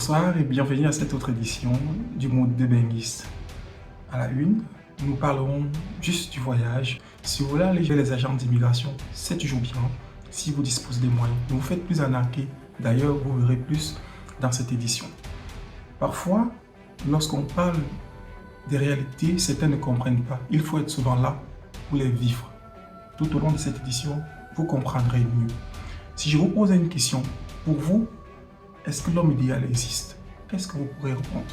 Bonsoir et bienvenue à cette autre édition du Monde des Benguistes. À la une, nous parlerons juste du voyage. Si vous voulez alléger les agents d'immigration, c'est toujours bien. Si vous disposez des moyens, ne vous faites plus arnaquer. D'ailleurs, vous verrez plus dans cette édition. Parfois, lorsqu'on parle des réalités, certains ne comprennent pas. Il faut être souvent là pour les vivre. Tout au long de cette édition, vous comprendrez mieux. Si je vous pose une question, pour vous, est-ce que l'homme idéal existe? Qu'est-ce que vous pourrez répondre?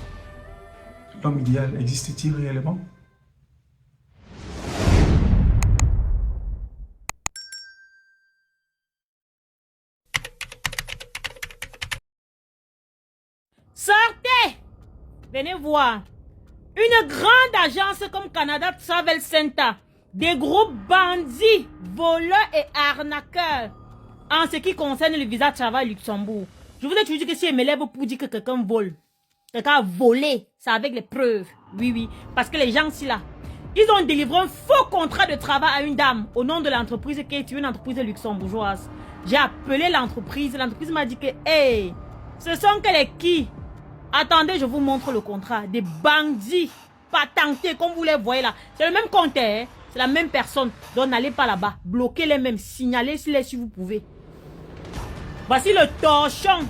L'homme idéal existe-t-il réellement? Sortez! Venez voir. Une grande agence comme Canada Travel Center, des groupes bandits, voleurs et arnaqueurs en ce qui concerne le visa de travail Luxembourg. Je vous ai toujours dit que si je me lève pour dire que quelqu'un vole, quelqu'un a volé, c'est avec les preuves. Oui. Parce que les gens ici là, ils ont délivré un faux contrat de travail à une dame au nom de l'entreprise qui est une entreprise luxembourgeoise. J'ai appelé l'entreprise m'a dit que, hey, ce sont que les qui? Attendez, je vous montre le contrat. Des bandits patentés, comme vous les voyez là. C'est le même compte, hein? C'est la même personne. Donc n'allez pas là-bas. Bloquez les mêmes. Signalez-les si vous pouvez. Voici le torchon.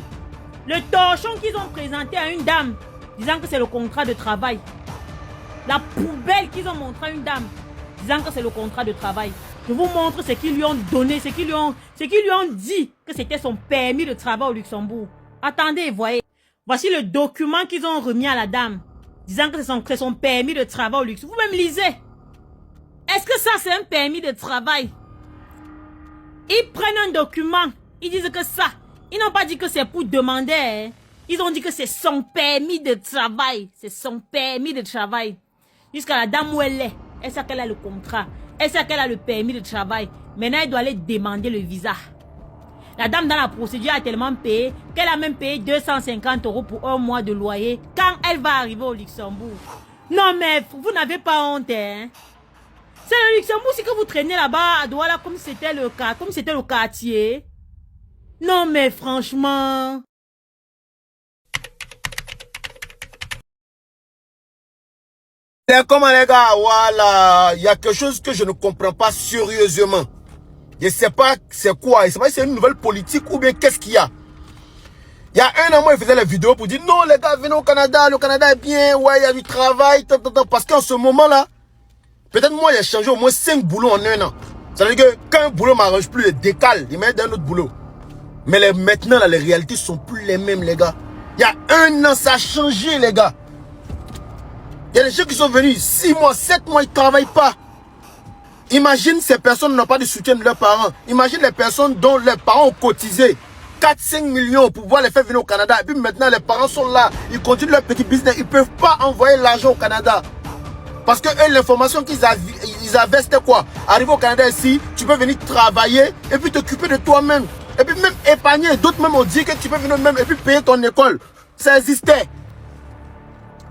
Le torchon qu'ils ont présenté à une dame, disant que c'est le contrat de travail. La poubelle qu'ils ont montré à une dame, disant que c'est le contrat de travail. Je vous montre ce qu'ils lui ont donné, ce qu'ils lui ont dit que c'était son permis de travail au Luxembourg. Attendez, voyez. Voici le document qu'ils ont remis à la dame, disant que c'est son permis de travail au Luxembourg. Vous-même lisez. Est-ce que ça, c'est un permis de travail? Ils prennent un document, ils disent que ça. Ils n'ont pas dit que c'est pour demander. Hein. Ils ont dit que c'est son permis de travail. C'est son permis de travail. Jusqu'à la dame où elle est. Elle sait qu'elle a le contrat. Elle sait qu'elle a le permis de travail. Maintenant, elle doit aller demander le visa. La dame dans la procédure a tellement payé qu'elle a même payé 250 € pour un mois de loyer quand elle va arriver au Luxembourg. Non mais vous n'avez pas honte, hein? C'est le Luxembourg, c'est que vous traînez là-bas à Douala comme c'était le quartier. Non mais franchement... C'est comment les gars, voilà, il y a quelque chose que je ne comprends pas sérieusement. Je ne sais pas c'est quoi, je ne sais pas si c'est une nouvelle politique ou bien qu'est-ce qu'il y a. Il y a un an, moi, il faisait les vidéos pour dire non, les gars, venez au Canada, le Canada est bien, ouais, il y a du travail, parce qu'en ce moment-là, peut-être moi, j'ai changé au moins 5 boulots en un an. Ça veut dire que quand un boulot ne m'arrange plus, il décale, il met d'un autre boulot. Mais maintenant, là, les réalités sont plus les mêmes, les gars. Il y a un an, ça a changé, les gars. Il y a des gens qui sont venus 6 mois, 7 mois, ils ne travaillent pas. Imagine ces personnes n'ont pas de soutien de leurs parents. Imagine les personnes dont leurs parents ont cotisé 4-5 millions pour pouvoir les faire venir au Canada. Et puis maintenant, les parents sont là. Ils continuent leur petit business. Ils ne peuvent pas envoyer l'argent au Canada. Parce que eux, l'information qu'ils avaient, c'était quoi? Arriver au Canada ici, tu peux venir travailler et puis t'occuper de toi-même. Et puis même épargner. D'autres même ont dit que tu peux venir même et puis payer ton école. Ça existait.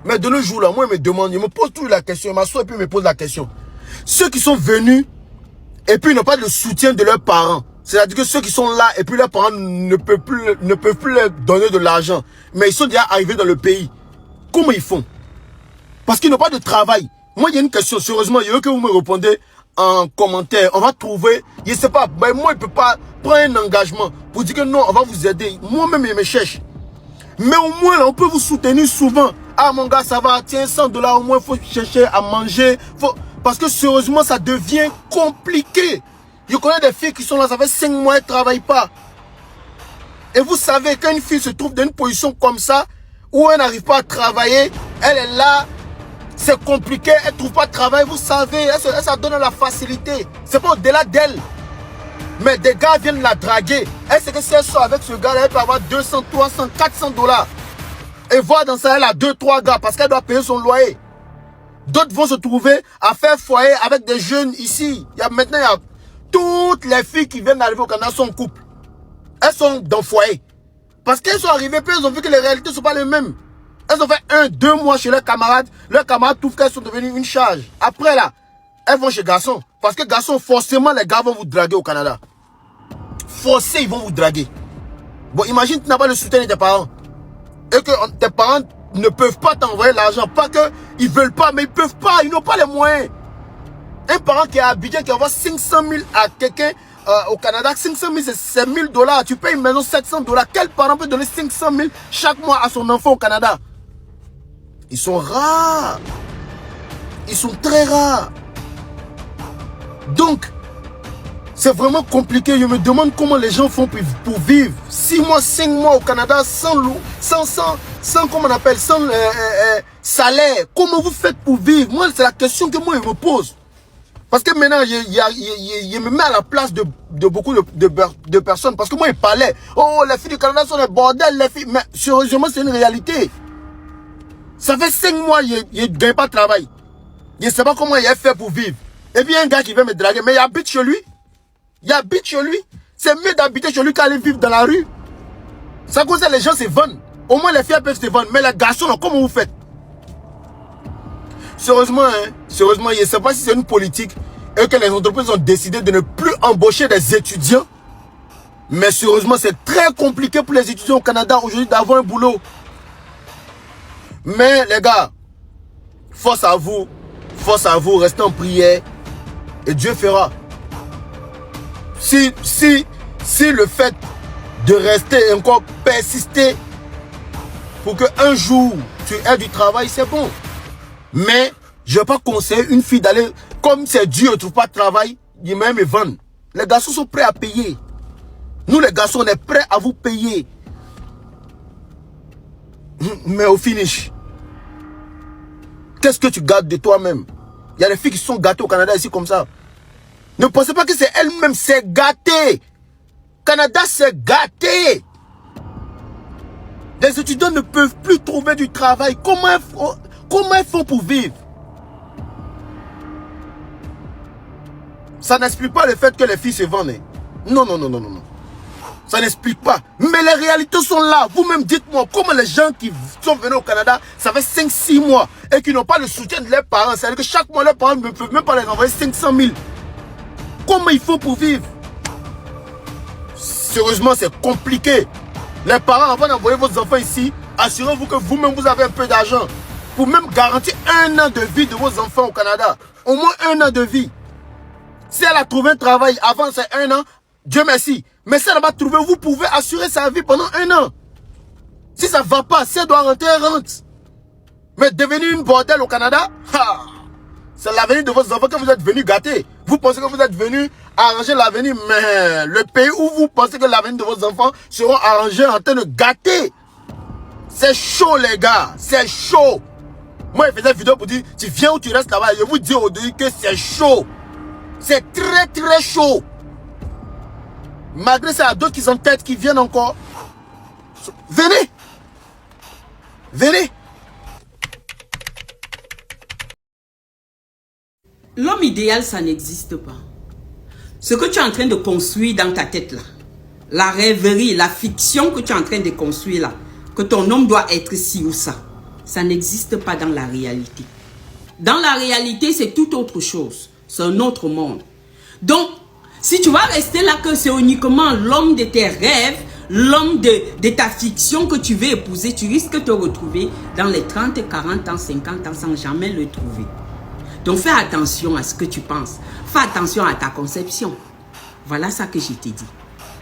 Mais de nos jours, là, moi, je me demande, je me pose toujours la question. Je m'assois et puis je me pose la question. Ceux qui sont venus et puis n'ont pas de soutien de leurs parents. C'est-à-dire que ceux qui sont là et puis leurs parents ne peuvent plus leur donner de l'argent. Mais ils sont déjà arrivés dans le pays. Comment ils font? Parce qu'ils n'ont pas de travail. Moi, il y a une question. Sérieusement, il y a que vous me répondez en commentaire. On va trouver, je ne sais pas, ben moi, je ne peux pas prendre un engagement pour dire que non, on va vous aider. Moi-même, je me cherche. Mais au moins, là, on peut vous soutenir souvent. Ah, mon gars, ça va, tiens, 100 $ au moins, il faut chercher à manger. Parce que sérieusement, ça devient compliqué. Je connais des filles qui sont là, ça fait 5 mois, elles ne travaillent pas. Et vous savez, quand une fille se trouve dans une position comme ça, où elle n'arrive pas à travailler, elle est là, c'est compliqué, elle ne trouve pas de travail, vous savez, ça donne la facilité. C'est pas au-delà d'elle. Mais des gars viennent la draguer. Elle sait que si elle sort avec ce gars-là, elle peut avoir 200, 300, 400 $. Et voir dans ça, elle a 2-3 gars parce qu'elle doit payer son loyer. D'autres vont se trouver à faire foyer avec des jeunes ici. Maintenant, il y a toutes les filles qui viennent d'arriver au Canada sont en couple. Elles sont dans le foyer. Parce qu'elles sont arrivées, puis elles ont vu que les réalités ne sont pas les mêmes. Elles ont fait 1-2 mois chez leurs camarades. Leurs camarades trouvent qu'elles sont devenues une charge. Après là, elles vont chez garçon. Parce que garçon, forcément, les gars vont vous draguer au Canada. Forcés, ils vont vous draguer. Bon, imagine, tu n'as pas le soutien de tes parents. et que tes parents ne peuvent pas t'envoyer l'argent, pas qu'ils ne veulent pas, mais ils ne peuvent pas, ils n'ont pas les moyens. Un parent qui est à Abidjan, qui envoie 500 000 à quelqu'un au Canada, 500 000 c'est 1000 $, tu payes une maison 700 $. Quel parent peut donner 500 000 chaque mois à son enfant au Canada? Ils sont rares. Ils sont très rares. Donc, c'est vraiment compliqué. Je me demande comment les gens font pour vivre. 6 mois, 5 mois au Canada sans comment on appelle, sans salaire. Comment vous faites pour vivre? Moi, c'est la question que moi, je me pose. Parce que maintenant, je me mets à la place de beaucoup de personnes. Parce que moi, ils parlaient. Oh, les filles du Canada sont des bordels, les filles. Mais sérieusement, c'est une réalité. Ça fait 5 mois, je ne gagne pas de travail. Je ne sais pas comment il a fait pour vivre. Et puis, un gars qui veut me draguer, mais il habite chez lui. Il habite chez lui. C'est mieux d'habiter chez lui qu'aller vivre dans la rue. Ça cause les gens se vendent. Au moins, les filles peuvent se vendre. Mais les garçons, là, comment vous faites? Sérieusement, sérieusement, je ne sais pas si c'est une politique et que les entreprises ont décidé de ne plus embaucher des étudiants. Mais sérieusement, c'est très compliqué pour les étudiants au Canada aujourd'hui d'avoir un boulot. Mais les gars, force à vous, restez en prière et Dieu fera. Si le fait de rester encore persister pour qu'un jour tu aies du travail, c'est bon. Mais je ne vais pas conseiller une fille d'aller, comme c'est Dieu ne trouve pas de travail, il même me vendre. Les garçons sont prêts à payer. Nous les garçons, on est prêts à vous payer. Mais au finish, qu'est-ce que tu gardes de toi-même? Il y a des filles qui sont gâtées au Canada ici comme ça. Ne pensez pas que c'est elle-même, c'est gâté. Canada, c'est gâté. Les étudiants ne peuvent plus trouver du travail. Comment ils font pour vivre? Ça n'explique pas le fait que les filles se vendent. Non. Ça n'explique pas. Mais les réalités sont là. Vous-même dites-moi comment les gens qui sont venus au Canada, ça fait 5-6 mois et qui n'ont pas le soutien de leurs parents. C'est-à-dire que chaque mois, leurs parents ne peuvent même pas les envoyer 500 000. Comment il faut pour vivre? Sérieusement, c'est compliqué. Les parents, avant d'envoyer vos enfants ici, assurez-vous que vous-même, vous avez un peu d'argent pour même garantir 1 an de vie de vos enfants au Canada. Au moins 1 an de vie. Si elle a trouvé un travail avant ces 1 an, Dieu merci. Mais si elle n'a pas trouvé, vous pouvez assurer sa vie pendant 1 an. Si ça ne va pas, si elle doit rentrer, elle rentre. Mais devenir une bordel au Canada, c'est l'avenir de vos enfants que vous êtes venus gâter. Vous pensez que vous êtes venus arranger l'avenir, mais le pays où vous pensez que l'avenir de vos enfants seront arrangés en train de gâter. C'est chaud les gars, c'est chaud. Moi je faisais une vidéo pour dire, tu viens ou tu restes là-bas. Je vous dis aujourd'hui que c'est chaud. C'est très très chaud. Malgré ça, il y a d'autres qui sont en tête, qui viennent encore. Venez. Venez. L'homme idéal, ça n'existe pas. Ce que tu es en train de construire dans ta tête là, la rêverie, la fiction que tu es en train de construire là, que ton homme doit être ci ou ça, ça n'existe pas dans la réalité. Dans la réalité, c'est tout autre chose. C'est un autre monde. Donc, si tu vas rester là que c'est uniquement l'homme de tes rêves, l'homme de ta fiction que tu veux épouser, tu risques de te retrouver dans les 30, 40 ans, 50 ans sans jamais le trouver. Donc fais attention à ce que tu penses. Fais attention à ta conception. Voilà ça que je t'ai dit.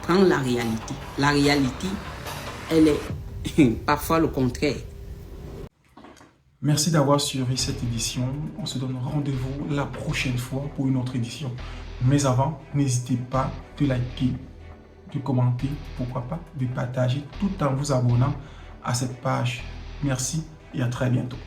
Prends la réalité. La réalité, elle est parfois le contraire. Merci d'avoir suivi cette édition. On se donne rendez-vous la prochaine fois pour une autre édition. Mais avant, n'hésitez pas de liker, de commenter, pourquoi pas de partager tout en vous abonnant à cette page. Merci et à très bientôt.